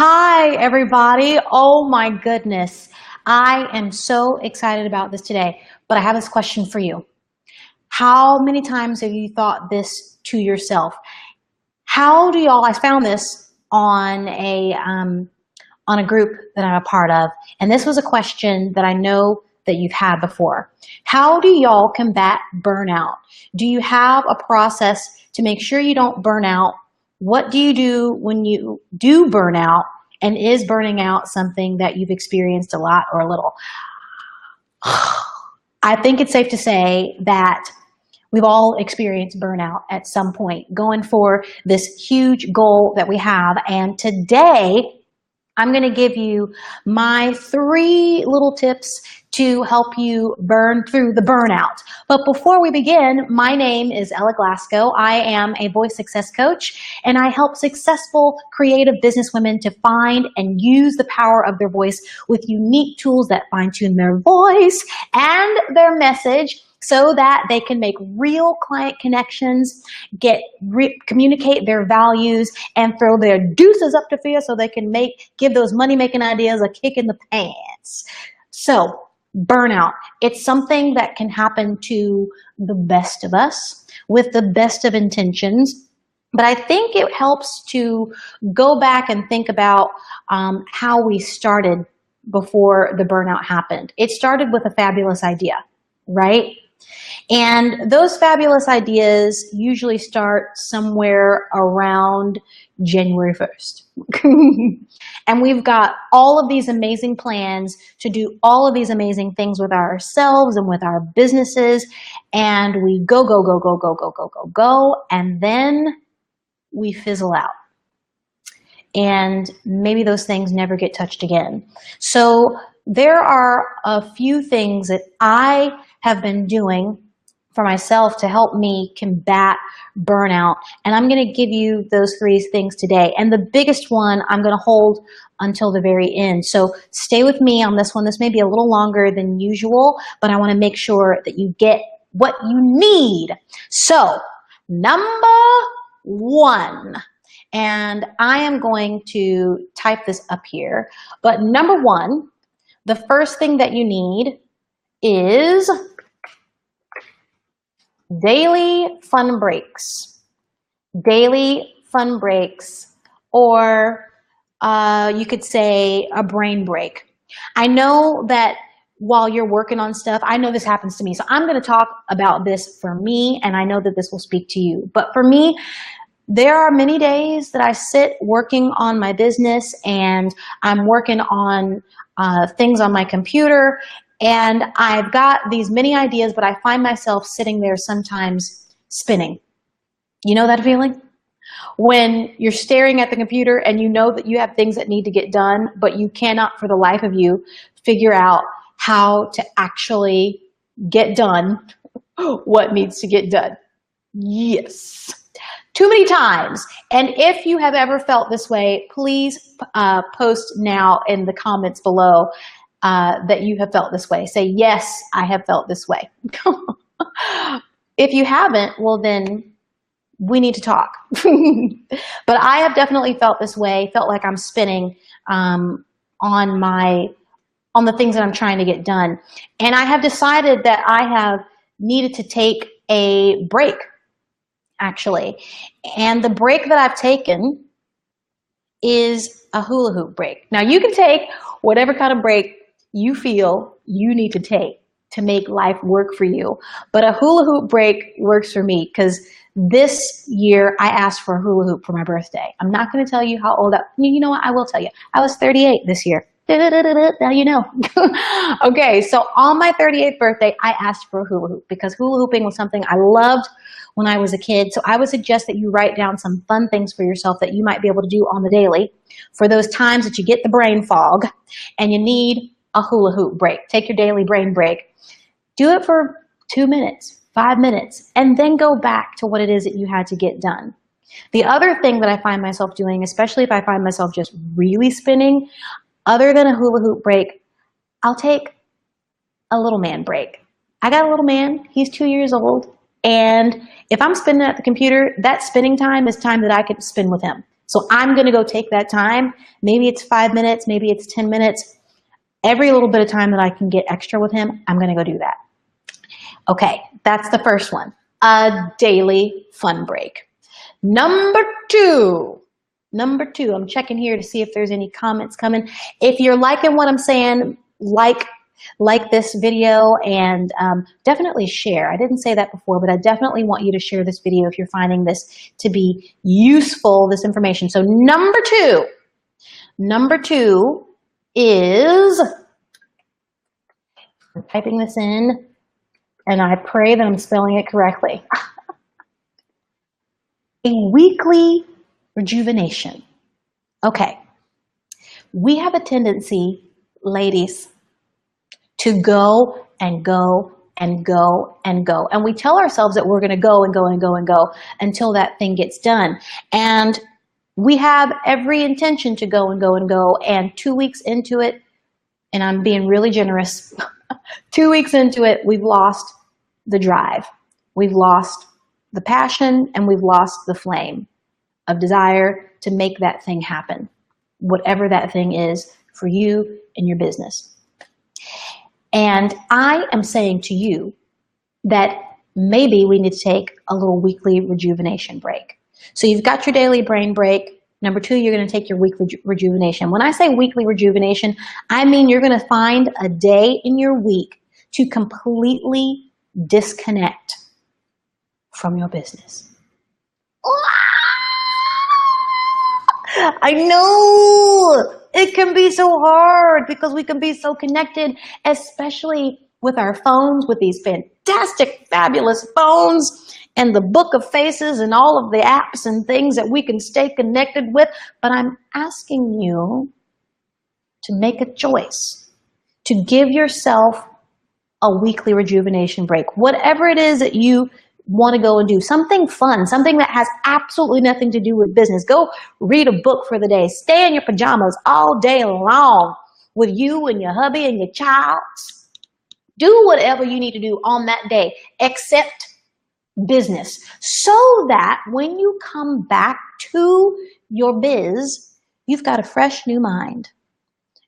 Hi, everybody. Oh my goodness. I am so excited about this today, but I have this question for you. How many times have you thought this to yourself? How do y'all, I found this on a group that I'm a part of, and this was a question that I know that you've had before. How do y'all combat burnout? Do you have a process to make sure you don't burn out? What do you do when you do burn out? And is burning out something that you've experienced a lot or a little? I think it's safe to say that we've all experienced burnout at some point, going for this huge goal that we have. And today, I'm going to give you my 3 little tips to help you burn through the burnout. But before we begin, my name is Ella Glasgow. I am a voice success coach, and I help successful creative businesswomen to find and use the power of their voice with unique tools that fine-tune their voice and their message so that they can make real client connections, communicate their values, and throw their deuces up to fear so they can give those money-making ideas a kick in the pants. So, burnout. It's something that can happen to the best of us with the best of intentions. But I think it helps to go back and think about how we started before the burnout happened. It started with a fabulous idea, right? And those fabulous ideas usually start somewhere around January 1st. And we've got all of these amazing plans to do all of these amazing things with ourselves and with our businesses. And we go, and then we fizzle out. And maybe those things never get touched again. So there are a few things that I have been doing for myself to help me combat burnout. And I'm going to give you those 3 things today. And the biggest one I'm going to hold until the very end. So stay with me on this one. This may be a little longer than usual, but I want to make sure that you get what you need. So number 1, and I am going to type this up here, but number 1, the first thing that you need is daily fun breaks. Daily fun breaks, or you could say a brain break. I know that while you're working on stuff, I know this happens to me. So I'm going to talk about this for me, and I know that this will speak to you. But for me, there are many days that I sit working on my business, and I'm working on things on my computer, and I've got these many ideas, but I find myself sitting there sometimes spinning. You know that feeling? When you're staring at the computer and you know that you have things that need to get done, but you cannot for the life of you figure out how to actually get done what needs to get done. Yes. Too many times. And if you have ever felt this way, please post now in the comments below that you have felt this way. Say, yes, I have felt this way. If you haven't, well then we need to talk. But I have definitely felt this way, felt like I'm spinning on the things that I'm trying to get done. And I have decided that I have needed to take a break, actually. And the break that I've taken is a hula hoop break. Now you can take whatever kind of break you feel you need to take to make life work for you. But a hula hoop break works for me because this year I asked for a hula hoop for my birthday. I'm not going to tell you how old you know what? I will tell you. I was 38 this year. Now you know. Okay, so on my 38th birthday, I asked for a hula hoop because hula hooping was something I loved when I was a kid. So I would suggest that you write down some fun things for yourself that you might be able to do on the daily for those times that you get the brain fog and you need a hula hoop break. Take your daily brain break. Do it for 2 minutes, 5 minutes, and then go back to what it is that you had to get done. The other thing that I find myself doing, especially if I find myself just really spinning, other than a hula hoop break, I'll take a little man break. I got a little man, he's 2 years old, and if I'm spinning at the computer, that spinning time is time that I could spend with him. So I'm going to go take that time. Maybe it's 5 minutes, maybe it's 10 minutes. Every little bit of time that I can get extra with him, I'm going to go do that. Okay, that's the first one. A daily fun break. Number two, I'm checking here to see if there's any comments coming. If you're liking what I'm saying, like this video, and definitely share. I didn't say that before, but I definitely want you to share this video if you're finding this to be useful, this information. So number two is, I'm typing this in, and I pray that I'm spelling it correctly. A weekly rejuvenation. Okay, we have a tendency, ladies, to go and go and go and go. And we tell ourselves that we're going to go and go and go and go until that thing gets done. And we have every intention to go and go and go. And 2 weeks into it, and I'm being really generous, 2 weeks into it, we've lost the drive. We've lost the passion, and we've lost the flame of desire to make that thing happen, whatever that thing is for you and your business. And I am saying to you that maybe we need to take a little weekly rejuvenation break. So you've got your daily brain break. Number two, you're going to take your weekly rejuvenation. When I say weekly rejuvenation, I mean you're going to find a day in your week to completely disconnect from your business. I know it can be so hard because we can be so connected, especially with our phones, with these fantastic, fabulous phones and the book of faces and all of the apps and things that we can stay connected with. But I'm asking you to make a choice, to give yourself a weekly rejuvenation break. Whatever it is that you want to go and do, something fun, something that has absolutely nothing to do with business. Go read a book for the day. Stay in your pajamas all day long with you and your hubby and your child. Do whatever you need to do on that day except business, so that when you come back to your biz, you've got a fresh new mind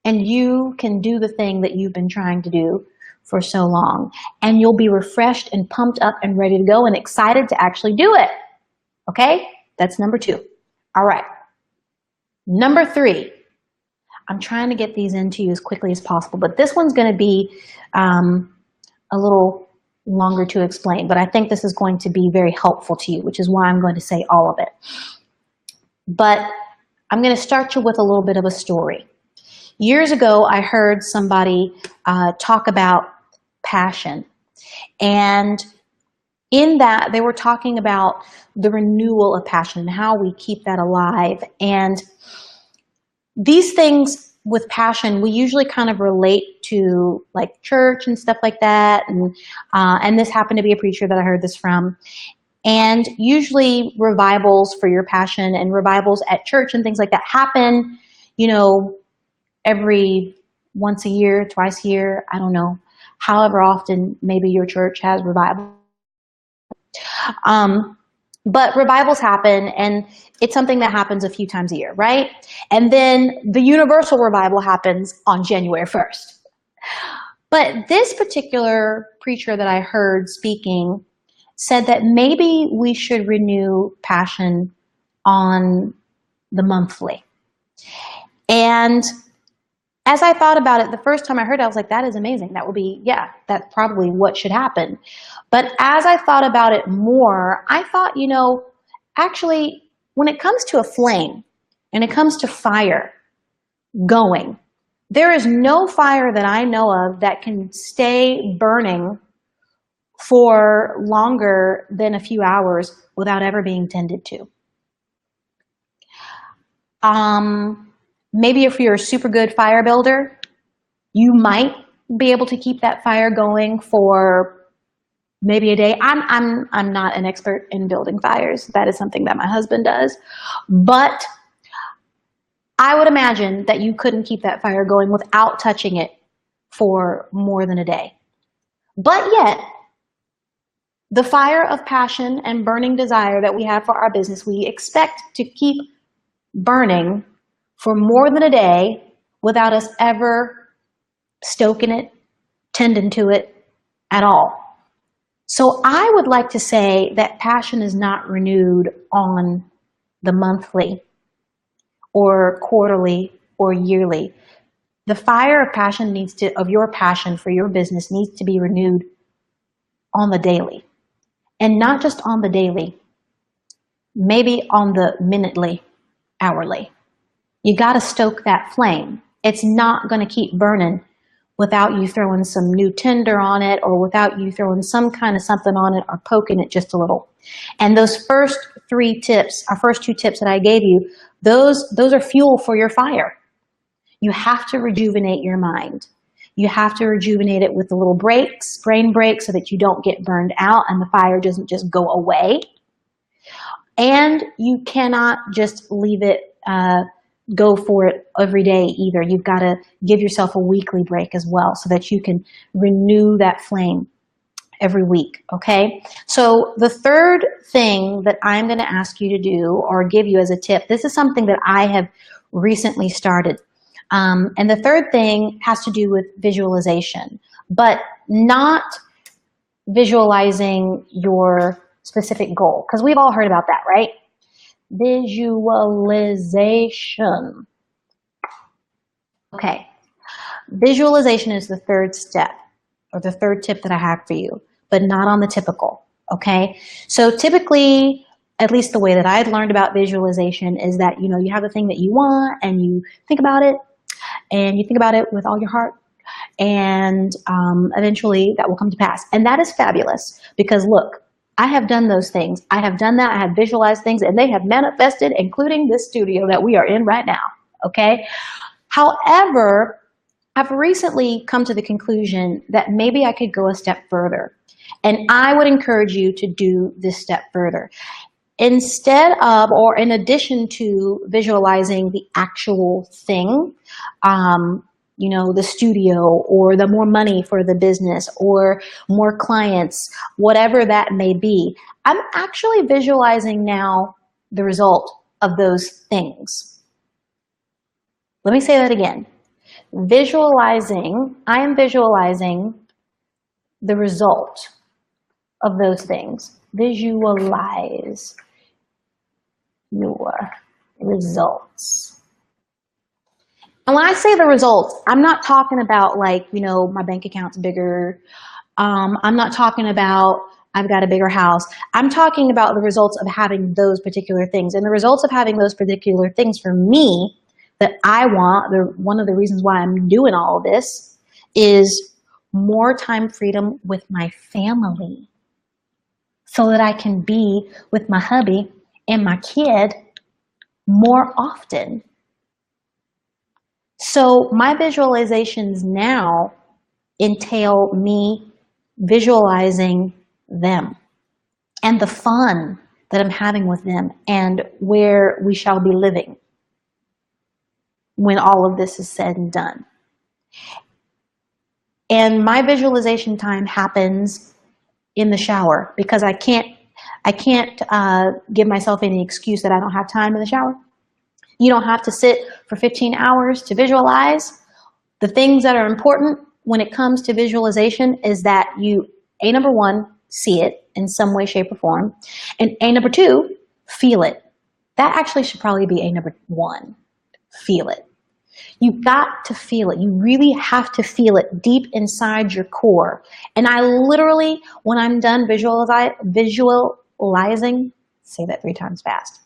and you can do the thing that you've been trying to do for so long, and you'll be refreshed and pumped up and ready to go and excited to actually do it. Okay, that's number two. All right, number three, I'm trying to get these into you as quickly as possible, but this one's going to be a little longer to explain, but I think this is going to be very helpful to you, which is why I'm going to say all of it. But I'm going to start you with a little bit of a story. Years ago, I heard somebody talk about passion, and in that they were talking about the renewal of passion and how we keep that alive. And these things with passion, we usually kind of relate to like church and stuff like that. And this happened to be a preacher that I heard this from. And usually revivals for your passion and revivals at church and things like that happen, you know, every once a year, twice a year, I don't know, however often maybe your church has revival. But revivals happen, and it's something that happens a few times a year, right? And then the universal revival happens on January 1st. But this particular preacher that I heard speaking said that maybe we should renew passion on the monthly. And as I thought about it, the first time I heard it, I was like, that is amazing. That will be, yeah, that's probably what should happen. But as I thought about it more, I thought, you know, actually, when it comes to a flame and it comes to fire going, there is no fire that I know of that can stay burning for longer than a few hours without ever being tended to. Maybe if you're a super good fire builder, you might be able to keep that fire going for maybe a day. I'm not an expert in building fires. That is something that my husband does. But I would imagine that you couldn't keep that fire going without touching it for more than a day. But yet, the fire of passion and burning desire that we have for our business, we expect to keep burning for more than a day without us ever stoking it, tending to it at all. So I would like to say that passion is not renewed on the monthly or quarterly or yearly. The fire of your passion for your business needs to be renewed on the daily. And not just on the daily, maybe on the minutely, hourly. You got to stoke that flame. It's not going to keep burning without you throwing some new tinder on it, or without you throwing some kind of something on it, or poking it just a little. And those first two tips that I gave you, those are fuel for your fire. You have to rejuvenate your mind. You have to rejuvenate it with the little breaks, brain breaks, so that you don't get burned out and the fire doesn't just go away. And you cannot just leave it, go for it every day either. You've got to give yourself a weekly break as well, so that you can renew that flame every week, okay? So the third thing that I'm going to ask you to do, or give you as a tip, this is something that I have recently started. And the third thing has to do with visualization, but not visualizing your specific goal, because we've all heard about that, right? Visualization. Okay. Visualization is the third step, or the third tip that I have for you, but not on the typical, okay? So typically, at least the way that I've learned about visualization is that, you have the thing that you want and you think about it, and you think about it with all your heart, and eventually that will come to pass. And that is fabulous, because look, I have done those things. I have done that. I have visualized things, and they have manifested, including this studio that we are in right now, okay? However, I've recently come to the conclusion that maybe I could go a step further, and I would encourage you to do this step further. Instead of, or in addition to visualizing the actual thing, the studio, or the more money for the business, or more clients, whatever that may be, I'm actually visualizing now the result of those things. Let me say that again. I am visualizing the result of those things. Visualize your results. And when I say the results, I'm not talking about my bank account's bigger. I'm not talking about I've got a bigger house. I'm talking about the results of having those particular things. And the results of having those particular things for me that I want, one of the reasons why I'm doing all of this, is more time freedom with my family, so that I can be with my hubby and my kid more often. So my visualizations now entail me visualizing them and the fun that I'm having with them, and where we shall be living when all of this is said and done. And my visualization time happens in the shower, because I can't give myself any excuse that I don't have time in the shower. You don't have to sit for 15 hours to visualize. The things that are important when it comes to visualization is that you, number one, see it in some way, shape, or form, and number two, feel it. That actually should probably be number one, feel it. You've got to feel it. You really have to feel it deep inside your core. And I literally, when I'm done visualizing, say that 3 times fast,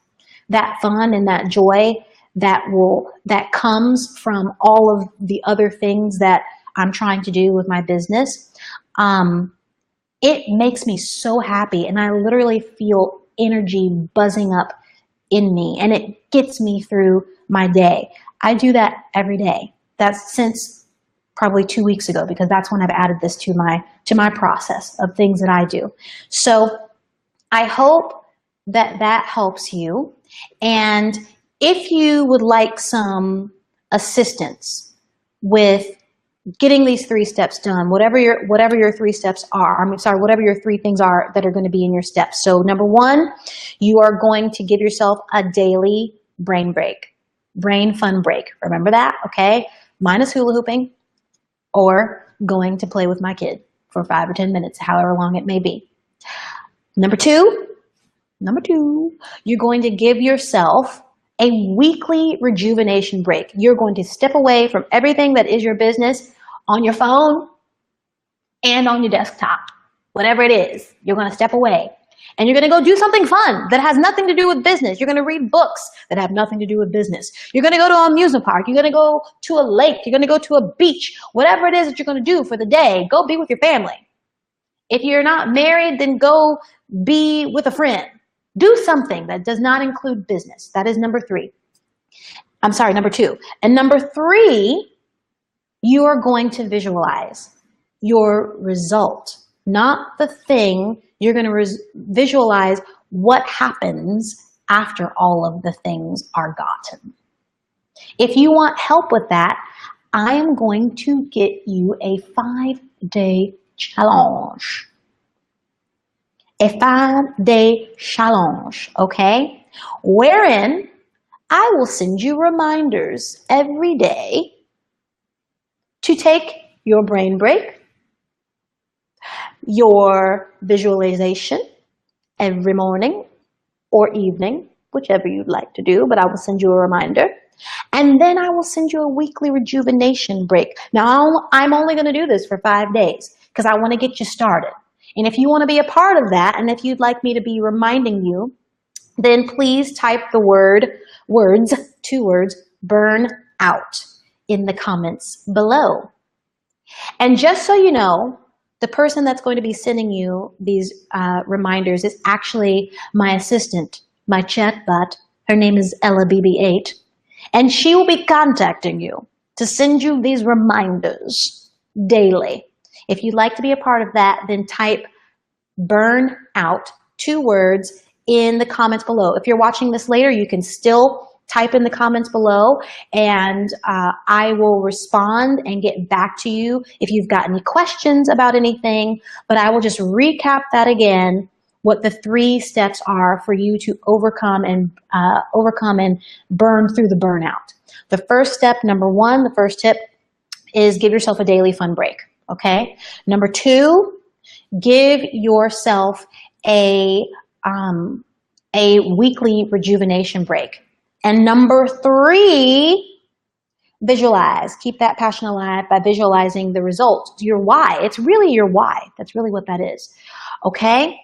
that fun and that joy that comes from all of the other things that I'm trying to do with my business, it makes me so happy, and I literally feel energy buzzing up in me, and it gets me through my day. I do that every day. That's since probably 2 weeks ago, because that's when I've added this to my process of things that I do. So I hope that helps you. And if you would like some assistance with getting these 3 steps done, whatever your 3 steps are, whatever your 3 things are that are going to be in your steps. So number 1, you are going to give yourself a daily brain break, brain fun break. Remember that, okay? Minus hula hooping or going to play with my kid for 5 or 10 minutes, however long it may be. Number two, you're going to give yourself a weekly rejuvenation break. You're going to step away from everything that is your business on your phone and on your desktop. Whatever it is, you're going to step away. And you're going to go do something fun that has nothing to do with business. You're going to read books that have nothing to do with business. You're going to go to an amusement park. You're going to go to a lake. You're going to go to a beach. Whatever it is that you're going to do for the day, go be with your family. If you're not married, then go be with a friend. Do something that does not include business. That is number two. And number three, you are going to visualize your result, not the thing. You're going to visualize what happens after all of the things are gotten. If you want help with that, I am going to get you a 5-day challenge. A 5-day challenge, okay? Wherein I will send you reminders every day to take your brain break, your visualization every morning or evening, whichever you'd like to do, but I will send you a reminder. And then I will send you a weekly rejuvenation break. Now, I'm only going to do this for 5 days because I want to get you started. And if you want to be a part of that, and if you'd like me to be reminding you, then please type the two words, burn out in the comments below. And just so you know, the person that's going to be sending you these reminders is actually my assistant, my chatbot. Her name is Ella BB8, and she will be contacting you to send you these reminders daily. If you'd like to be a part of that, then type burn out, 2 words, in the comments below. If you're watching this later, you can still type in the comments below, and I will respond and get back to you if you've got any questions about anything. But I will just recap that again, what the 3 steps are for you to overcome and burn through the burnout. The first step, number 1, the first tip is give yourself a daily fun break, okay? Number 2, give yourself a weekly rejuvenation break. And number 3, visualize. Keep that passion alive by visualizing the results. Your why. It's really your why. That's really what that is. Okay?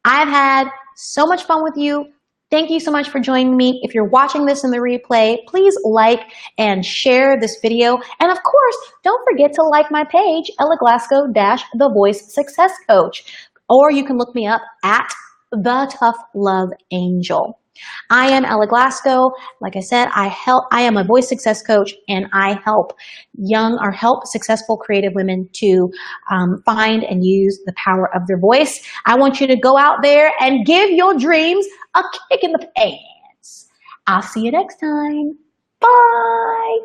I've had so much fun with you. Thank you so much for joining me. If you're watching this in the replay, please like and share this video. And of course, don't forget to like my page, Ella Glasgow - The Voice Success Coach. Or you can look me up at The Tough Love Angel. I am Ella Glasgow. Like I said, I am a voice success coach, and I help successful creative women to find and use the power of their voice. I want you to go out there and give your dreams a kick in the pants. I'll see you next time. Bye.